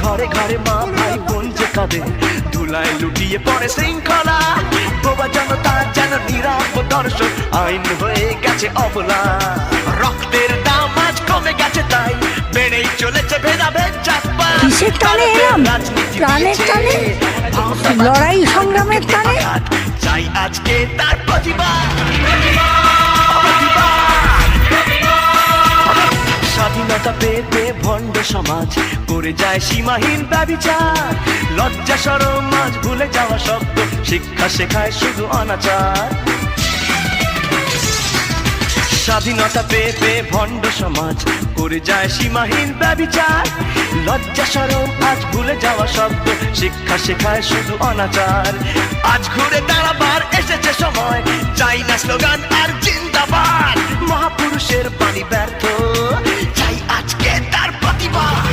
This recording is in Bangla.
ঘরে ঘরে মা ভাই বোন যে কাঁদে, ধুলায় লুটিয়ে পড়ে শৃঙ্খলা। বোবা জনতা যেন নীরব দর্শক, আইন হয়ে গেছে অবলা। রক্তের দাম আজ কমে গেছে, তাই বেড়েই চলেছে ভেদাভেদ জাতপাত। কিসের টানে এলাম? প্রাণের টানে, লড়াই সংগ্রামের টানে। চাই আজকে তার প্রতিবাদ। স্বাধীনতা পেতে ভণ্ড সমাজ করে যায় সীমাহীন ব্যভিচার। লজ্জা শরম আজ ভুলে যাওয়া শব্দ, শিক্ষা শেখায় শুধু অনাচার। স্বাধীনতা পেতে ভণ্ড সমাজ করে যায় সীমাহীন ব্যভিচার। লজ্জা শরম আজ ভুলে যাওয়া শব্দ, শিক্ষা শেখায় শুধু অনাচার। আজ ঘুরে দাঁড়াবার এসেছে সময়, চাই না স্লোগান আর জিন্দাবাদ। মহাপুরুষের বাণী ব্যর্থ, চাই আজকে তার প্রতিবাদ।